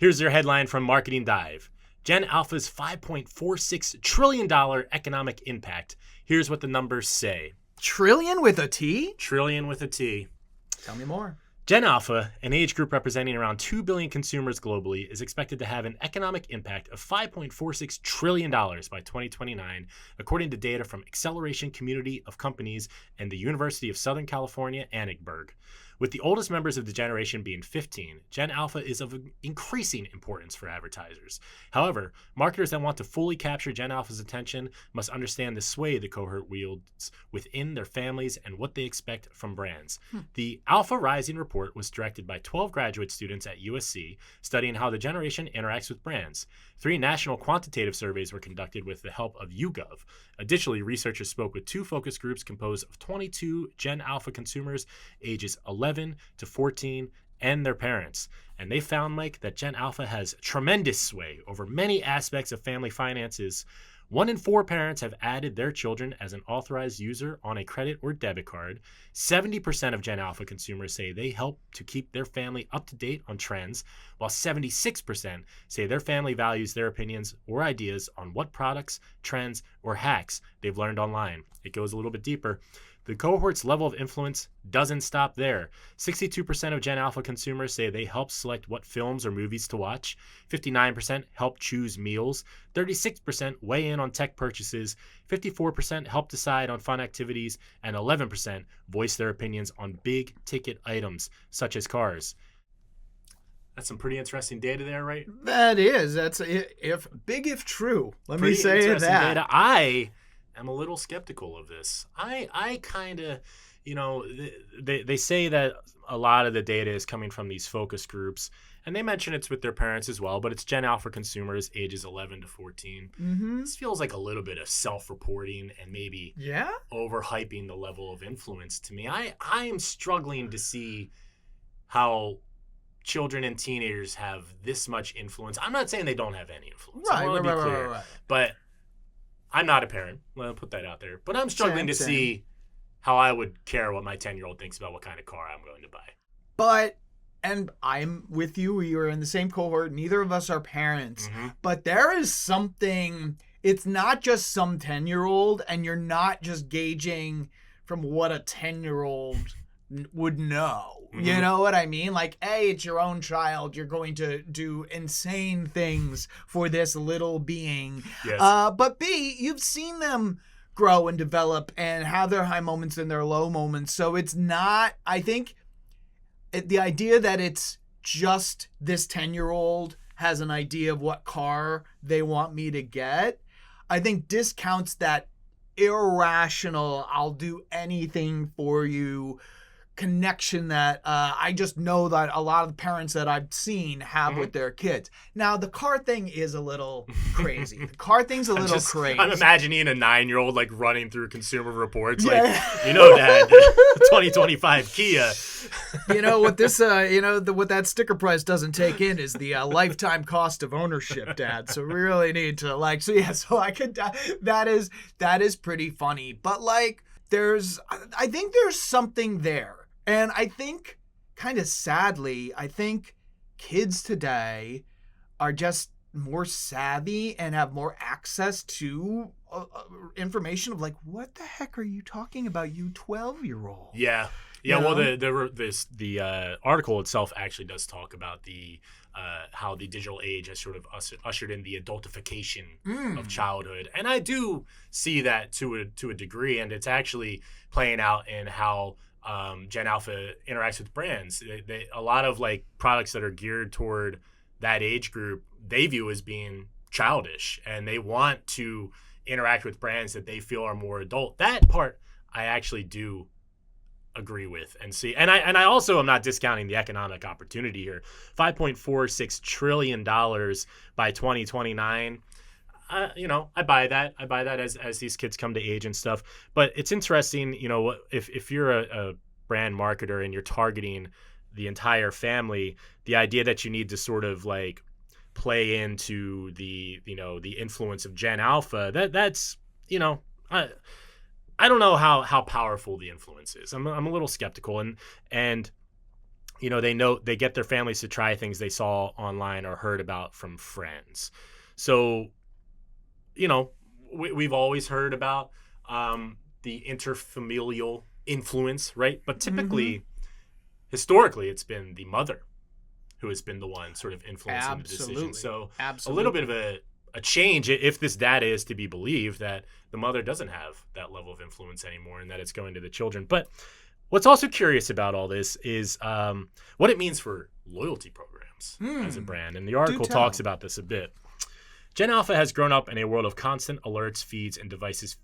Here's your headline from Marketing Dive. Gen Alpha's $5.46 trillion economic impact. Here's what the numbers say. Trillion with a T? Trillion with a T. Tell me more. Gen Alpha, an age group representing around 2 billion consumers globally, is expected to have an economic impact of $5.46 trillion by 2029, according to data from Acceleration Community of Companies and the University of Southern California, Annenberg. With the oldest members of the generation being 15, Gen Alpha is of increasing importance for advertisers. However, marketers that want to fully capture Gen Alpha's attention must understand the sway the cohort wields within their families and what they expect from brands. The Alpha Rising report was directed by 12 graduate students at USC, studying how the generation interacts with brands. 3 national quantitative surveys were conducted with the help of YouGov. Additionally, researchers spoke with 2 focus groups composed of 22 Gen Alpha consumers ages 11 to 14 and their parents. And they found, Mike, that Gen Alpha has tremendous sway over many aspects of family finances. 1 in 4 parents have added their children as an authorized user on a credit or debit card. 70% of Gen Alpha consumers say they help to keep their family up to date on trends, while 76% say their family values their opinions or ideas on what products, trends, or hacks they've learned online. It goes a little bit deeper. The cohort's level of influence doesn't stop there. 62% of Gen Alpha consumers say they help select what films or movies to watch. 59% help choose meals. 36% weigh in on tech purchases. 54% help decide on fun activities. And 11% voice their opinions on big ticket items, such as cars. That's some pretty interesting data there, right? That is. That's if true. Let me say that. Data. I am a little skeptical of this. I kind of, they say that a lot of the data is coming from these focus groups, and they mention it's with their parents as well, but it's Gen Alpha consumers ages 11 to 14. Mm-hmm. This feels like a little bit of self-reporting and maybe overhyping the level of influence to me. I am struggling to see how children and teenagers have this much influence. I'm not saying they don't have any influence. Right. But I'm not a parent. I'll put that out there. But I'm struggling to see how I would care what my 10-year-old thinks about what kind of car I'm going to buy. And I'm with you. We are in the same cohort. Neither of us are parents. Mm-hmm. But there is something, it's not just some 10-year-old, and you're not just gauging from what a 10-year-old would know. Mm-hmm. You know what I mean? Like, A, it's your own child. You're going to do insane things for this little being. Yes. But B, you've seen them grow and develop and have their high moments and their low moments. So it's not, I think, the idea that it's just this 10-year-old has an idea of what car they want me to get, I think discounts that irrational, I'll do anything for you connection that I just know that a lot of the parents that I've seen have with their kids. Now, the car thing is a little crazy. The car thing's a little crazy. I'm imagining a 9-year-old like running through Consumer Reports, like, Dad, 2025 Kia. What this, what that sticker price doesn't take in is the lifetime cost of ownership, Dad. So we really need to so I could, that is pretty funny. But I think there's something there. And I think, kind of sadly, kids today are just more savvy and have more access to information of what the heck are you talking about, you 12-year-old? Yeah. Well, the article itself actually does talk about the how the digital age has sort of ushered in the adultification of childhood, and I do see that to a degree, and it's actually playing out in how Gen Alpha interacts with brands. A lot of products that are geared toward that age group, they view as being childish, and they want to interact with brands that they feel are more adult. That part I actually do agree with and see, and I also am not discounting the economic opportunity here. $5.46 trillion by 2029. I buy that. I buy that as these kids come to age and stuff. But it's interesting, if you're a brand marketer and you're targeting the entire family, the idea that you need to sort of play into the influence of Gen Alpha. That's I don't know how powerful the influence is. I'm a little skeptical, and they get their families to try things they saw online or heard about from friends. So, we've always heard about the interfamilial influence, right? But typically, historically, it's been the mother who has been the one sort of influencing the decision. So a little bit of a change, if this data is to be believed, that the mother doesn't have that level of influence anymore and that it's going to the children. But what's also curious about all this is what it means for loyalty programs as a brand. And the article talks about this a bit. Gen Alpha has grown up in a world of constant alerts, feeds, and devices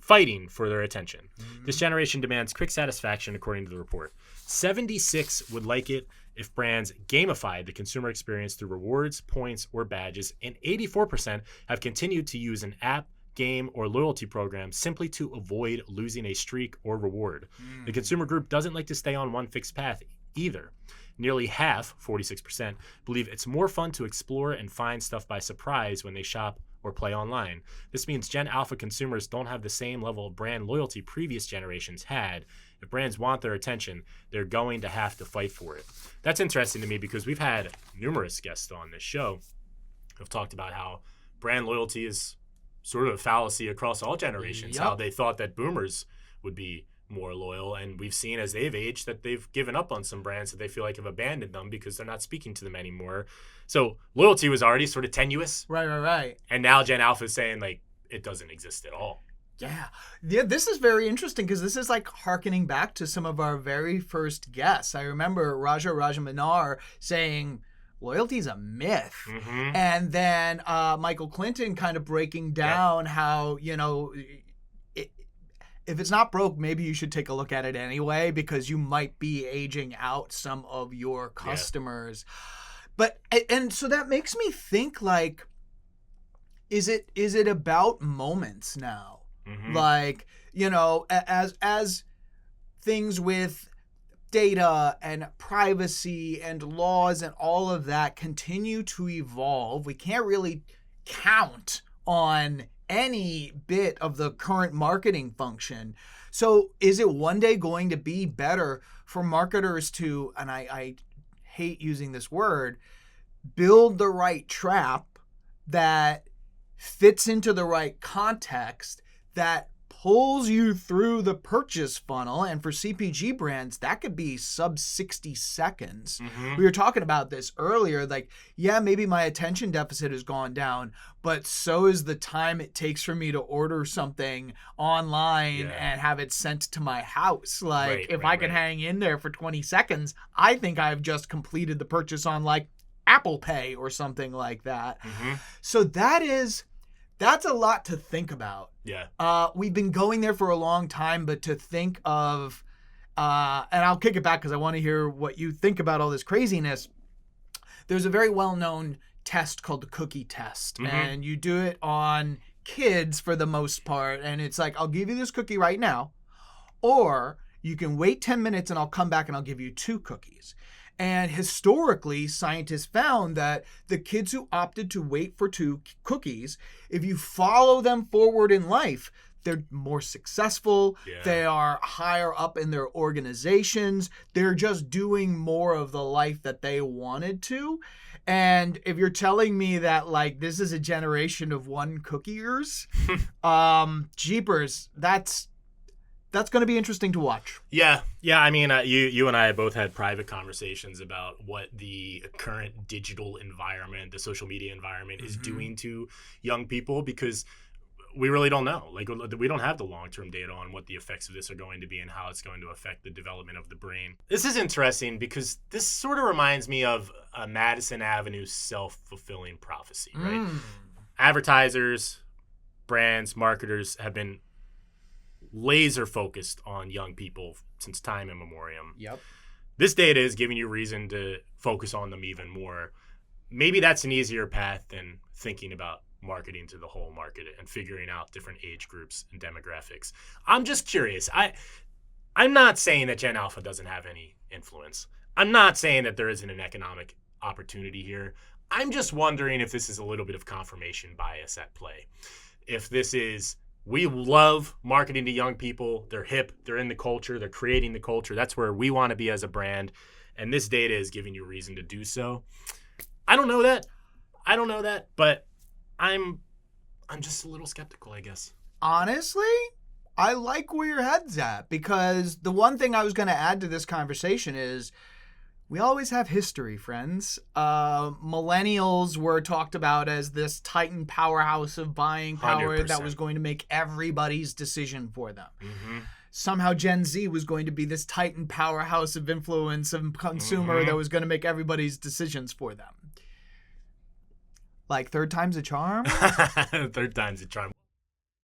fighting for their attention. This generation demands quick satisfaction, according to the report. 76 would like it if brands gamified the consumer experience through rewards, points, or badges, and 84% have continued to use an app, game, or loyalty program simply to avoid losing a streak or reward. The consumer group doesn't like to stay on one fixed path either. Nearly half, 46%, believe it's more fun to explore and find stuff by surprise when they shop or play online. This means Gen Alpha consumers don't have the same level of brand loyalty previous generations had. If brands want their attention, they're going to have to fight for it. That's interesting to me because we've had numerous guests on this show who've talked about how brand loyalty is sort of a fallacy across all generations, how they thought that boomers would be more loyal, and we've seen as they've aged that they've given up on some brands that they feel like have abandoned them because they're not speaking to them anymore. So loyalty was already sort of tenuous. Right. And now Gen Alpha is saying like it doesn't exist at all. Yeah, this is very interesting because this is like hearkening back to some of our very first guests. I remember Raja saying loyalty is a myth. And then Michael Clinton kind of breaking down how, if it's not broke, maybe you should take a look at it anyway because you might be aging out some of your customers. But and so that makes me think like, is it about moments now? Like, as things with data and privacy and laws and all of that continue to evolve, we can't really count on any bit of the current marketing function. So is it one day going to be better for marketers to, and I hate using this word, build the right trap that fits into the right context that pulls you through the purchase funnel? And for CPG brands, that could be sub 60 seconds. We were talking about this earlier, like, yeah, maybe my attention deficit has gone down, but so is the time it takes for me to order something online and have it sent to my house. Like, if I can hang in there for 20 seconds, I think I've just completed the purchase on like Apple Pay or something like that. So that's a lot to think about. We've been going there for a long time, but to think of, and I'll kick it back because I want to hear what you think about all this craziness. There's a very well-known test called the cookie test, and you do it on kids for the most part. And it's like, I'll give you this cookie right now, or you can wait 10 minutes and I'll come back and I'll give you 2 cookies. And historically, scientists found that the kids who opted to wait for 2 cookies, if you follow them forward in life, they're more successful. They are higher up in their organizations. They're just doing more of the life that they wanted to. And if you're telling me that like this is a generation of 1 cookiers, jeepers, that's going to be interesting to watch. Yeah. I mean, you and I both had private conversations about what the current digital environment, the social media environment is doing to young people because we really don't know. Like, we don't have the long-term data on what the effects of this are going to be and how it's going to affect the development of the brain. This is interesting because this sort of reminds me of a Madison Avenue self-fulfilling prophecy, right? Advertisers, brands, marketers have been laser focused on young people since time immemorial. This data is giving you reason to focus on them even more. Maybe that's an easier path than thinking about marketing to the whole market and figuring out different age groups and demographics. I'm just curious. I'm not saying that Gen Alpha doesn't have any influence. I'm not saying that there isn't an economic opportunity here. I'm just wondering if this is a little bit of confirmation bias at play. If this is, we love marketing to young people. They're hip. They're in the culture. They're creating the culture. That's where we want to be as a brand. and this data is giving you reason to do so. I don't know that, but I'm just a little skeptical, I guess. Honestly, I like where your head's at, because the one thing I was going to add to this conversation is we always have history, friends. Millennials were talked about as this titan powerhouse of buying power 100%. that was going to make everybody's decision for them. Mm-hmm. Somehow Gen Z was going to be this titan powerhouse of influence and consumer that was going to make everybody's decisions for them. Like, third time's a charm? Third time's a charm.